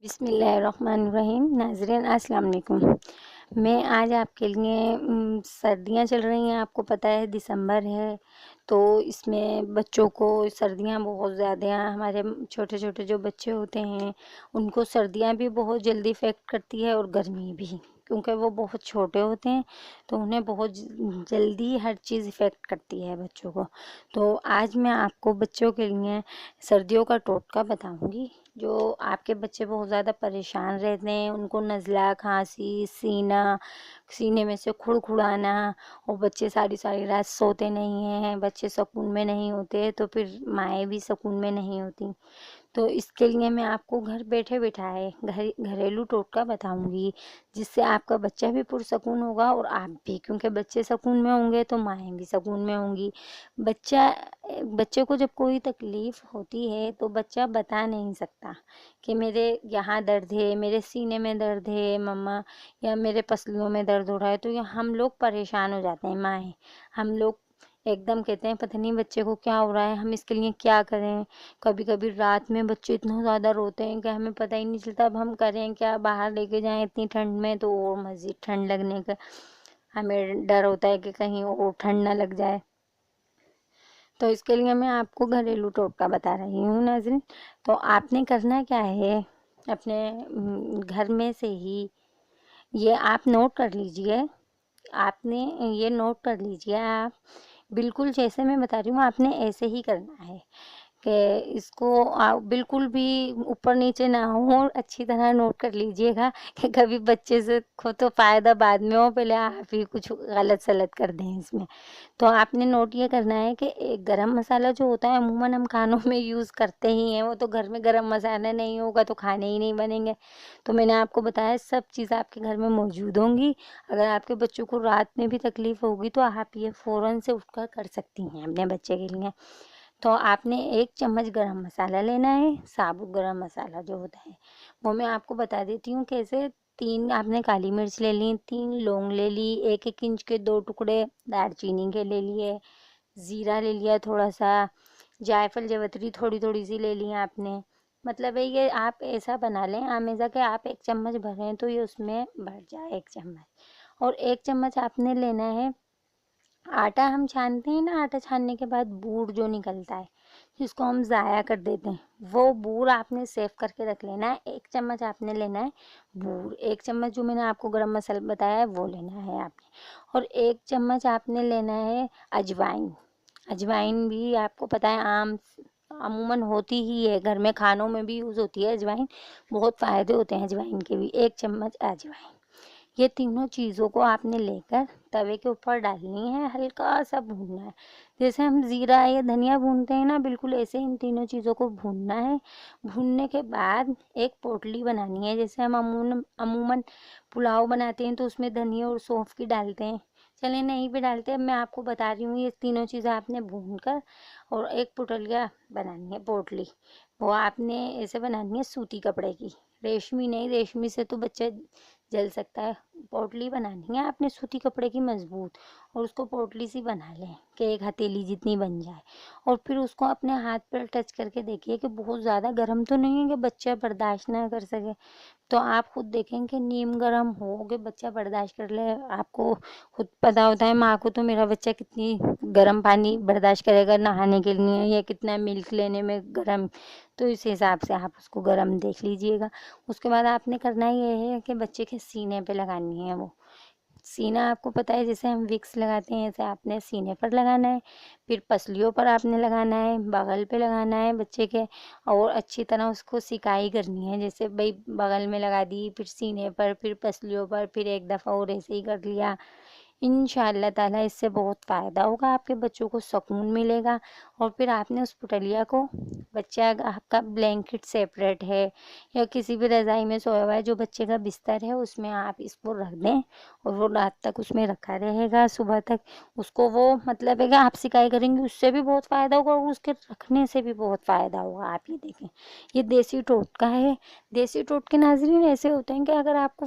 بسم اللہ الرحمن الرحیم۔ ناظرین السلام علیکم۔ میں آج آپ کے لیے سردیاں چل رہی ہیں، آپ کو پتہ ہے دسمبر ہے تو اس میں بچوں کو سردیاں بہت زیادہ ہیں۔ ہمارے چھوٹے چھوٹے جو بچے ہوتے ہیں ان کو سردیاں بھی بہت جلدی افیکٹ کرتی ہے اور گرمی بھی، کیونکہ وہ بہت چھوٹے ہوتے ہیں تو انہیں بہت جلدی ہر چیز افیکٹ کرتی ہے بچوں کو۔ تو آج میں آپ کو بچوں کے لیے سردیوں کا ٹوٹکا بتاؤں گی۔ جو آپ کے بچے بہت زیادہ پریشان رہتے ہیں، ان کو نزلہ، کھانسی، سینے میں سے کھڑکھڑانا، اور بچے ساری ساری رات سوتے نہیں ہیں، بچے سکون میں نہیں ہوتے، تو پھر مائیں بھی سکون میں نہیں ہوتی۔ تو اس کے لیے میں آپ کو گھر بیٹھے بٹھائے گھریلو ٹوٹکا بتاؤں گی، جس سے آپ کا بچہ بھی پرسکون ہوگا اور آپ بھی، کیونکہ بچے سکون میں ہوں گے تو مائیں بھی سکون میں ہوں گی۔ بچے کو جب کوئی تکلیف ہوتی ہے تو بچہ بتا نہیں سکتا کہ میرے یہاں درد ہے، میرے سینے میں درد ہے مما، یا میرے پسلیوں میں درد ہو رہا ہے، تو یہ ہم لوگ پریشان ہو جاتے ہیں مائیں۔ ہم لوگ ایک دم کہتے ہیں پتہ نہیں بچے کو کیا ہو رہا ہے، ہم اس کے لیے کیا کریں۔ کبھی کبھی رات میں بچے اتنا زیادہ روتے ہیں کہ ہمیں پتہ ہی نہیں چلتا اب ہم کریں کیا، باہر لے کے جائیں اتنی ٹھنڈ میں تو اور مزید ٹھنڈ لگنے کا ہمیں ڈر ہوتا ہے کہ کہیں اور ٹھنڈ نہ لگ جائے۔ تو اس کے لیے میں آپ کو گھریلو ٹوٹکا بتا رہی ہوں ناظرین۔ تو آپ نے کرنا کیا ہے، اپنے گھر میں سے ہی یہ آپ نوٹ کر لیجئے، آپ نے یہ نوٹ کر لیجئے، آپ بالکل جیسے میں بتا رہی ہوں آپ نے ایسے ہی کرنا ہے کہ اس کو آپ بالکل بھی اوپر نیچے نہ ہو، اور اچھی طرح نوٹ کر لیجئے گا کہ کبھی بچے سے کو تو فائدہ بعد میں ہو، پہلے آپ ہی کچھ غلط سلط کر دیں اس میں۔ تو آپ نے نوٹ یہ کرنا ہے کہ ایک گرم مسالہ جو ہوتا ہے عموماً ہم کھانوں میں یوز کرتے ہی ہیں، وہ تو گھر میں گرم مسالہ نہیں ہوگا تو کھانے ہی نہیں بنیں گے۔ تو میں نے آپ کو بتایا سب چیز آپ کے گھر میں موجود ہوں گی۔ اگر آپ کے بچوں کو رات میں بھی تکلیف ہوگی تو آپ یہ فوراً سے اٹھ کر کر سکتی ہیں اپنے بچے کے لیے۔ تو آپ نے 1 چمچ گرم مسالہ لینا ہے، ثابت گرم مسالہ جو ہوتا ہے وہ میں آپ کو بتا دیتی ہوں کیسے۔ 3 آپ نے کالی مرچ لے لی، 3 لونگ لے لی، 1 انچ کے 2 ٹکڑے دار چینی کے لے لیے، زیرہ لے لیا تھوڑا سا، جائفل جوتری تھوڑی تھوڑی سی لے لی آپ نے۔ مطلب ہے یہ آپ ایسا بنا لیں آمیزہ کہ آپ 1 چمچ بھریں تو یہ اس میں بھر جائے 1 چمچ۔ اور 1 چمچ آپ نے لینا ہے آٹا، ہم چھانتے ہیں نا، آٹا چھاننے کے بعد بوڑ جو نکلتا ہے جس کو ہم ضائع کر دیتے ہیں، وہ بوڑ آپ نے سیو کر کے رکھ لینا ہے۔ 1 چمچ آپ نے لینا ہے بوڑ، 1 چمچ جو میں نے آپ کو گرم مسالہ بتایا ہے وہ لینا ہے آپ نے، اور 1 چمچ آپ نے لینا ہے اجوائن۔ اجوائن بھی آپ کو پتہ ہے عموماً ہوتی ہی ہے گھر میں، کھانوں میں بھی یوز ہوتی ہے اجوائن، بہت فائدے ہوتے ہیں اجوائن کے بھی۔ 1 چمچ اجوائن، یہ تینوں چیزوں کو آپ نے لے کر توے کے اوپر ڈالنی ہے، ہلکا سا بھوننا ہے، جیسے ہم زیرہ یا دھنیا بھونتے ہیں نا، بالکل ایسے ان تینوں چیزوں کو بھوننا ہے۔ بھوننے کے بعد ایک پوٹلی بنانی ہے، جیسے ہم عموماً پلاؤ بناتے ہیں تو اس میں دھنیا اور سونف کی ڈالتے ہیں، چلیں نہیں بھی ڈالتے، اب میں آپ کو بتا رہی ہوں یہ تینوں چیزیں آپ نے بھون کر اور ایک پوٹلیاں بنانی ہے، پوٹلی وہ آپ نے ایسے بنانی ہے سوتی کپڑے کی، ریشمی نہیں، ریشمی سے تو بچہ جل سکتا ہے۔ پوٹلی بنانی ہے آپ نے سوتی کپڑے کی مضبوط، اور اس کو پوٹلی سی بنا لیں کہ 1 ہتھیلی جتنی بن جائے، اور پھر اس کو اپنے ہاتھ پر ٹچ کر کے دیکھیے کہ بہت زیادہ گرم تو نہیں ہے کہ بچہ برداشت نہ کر سکے، تو آپ خود دیکھیں کہ نیم گرم ہو کہ بچہ برداشت کر لے۔ آپ کو خود پتا ہوتا ہے ماں کو تو میرا بچہ کتنی گرم پانی برداشت کرے گا نہانے کے لیے، یا کتنا ملک لینے میں گرم، تو اس حساب سے آپ اس کو گرم دیکھ لیجئے گا۔ اس کے بعد آپ نے کرنا یہ ہے کہ بچے کے سینے پہ لگانی ہے وہ سینہ، آپ کو پتہ ہے جیسے ہم وکس لگاتے ہیں ایسے آپ نے سینے پر لگانا ہے، پھر پسلیوں پر آپ نے لگانا ہے، بغل پہ لگانا ہے بچے کے، اور اچھی طرح اس کو سکائی کرنی ہے، جیسے بھائی بغل میں لگا دی، پھر سینے پر، پھر پسلیوں پر، پھر ایک دفعہ اور ایسے ہی کر لیا۔ انشاءاللہ تعالیٰ اس سے بہت فائدہ ہوگا، آپ کے بچوں کو سکون ملے گا۔ اور پھر آپ نے اس پٹلیا کو، بچہ آپ کا بلینکٹ سیپریٹ ہے یا کسی بھی رضائی میں سویا ہوا ہے جو بچے کا بستر ہے اس میں آپ اس کو رکھ دیں، اور وہ رات تک اس میں رکھا رہے گا، صبح تک اس کو وہ مطلب ہے کہ آپ سکائی کریں گے اس سے بھی بہت فائدہ ہوگا، اور اس کے رکھنے سے بھی بہت فائدہ ہوگا۔ آپ یہ دیکھیں یہ دیسی ٹوٹکا ہے۔ دیسی ٹوٹکے ناظرین ایسے ہوتے ہیں کہ اگر آپ کو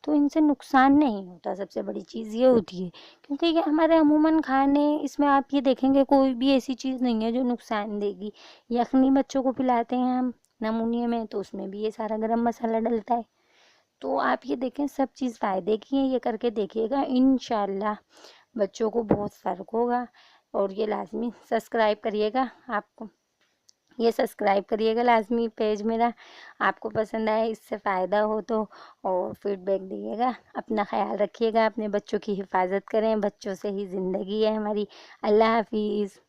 تو ان سے نقصان نہیں ہوتا، سب سے بڑی چیز یہ ہوتی ہے، کیونکہ یہ ہمارے عموماً کھانے، اس میں آپ یہ دیکھیں گے کوئی بھی ایسی چیز نہیں ہے جو نقصان دے گی۔ یخنی بچوں کو پلاتے ہیں ہم نمونیے میں، تو اس میں بھی یہ سارا گرم مسالہ ڈلتا ہے۔ تو آپ یہ دیکھیں سب چیز فائدے کی ہیں، یہ کر کے دیکھیے گا، انشاءاللہ بچوں کو بہت فرق ہوگا۔ اور یہ لازمی سبسکرائب کریے گا، آپ کو یہ سبسکرائب کریے گا لازمی پیج میرا، آپ کو پسند آئے، اس سے فائدہ ہو تو، اور فیڈ بیک دیجیے گا۔ اپنا خیال رکھیے گا، اپنے بچوں کی حفاظت کریں، بچوں سے ہی زندگی ہے ہماری۔ اللہ حافظ۔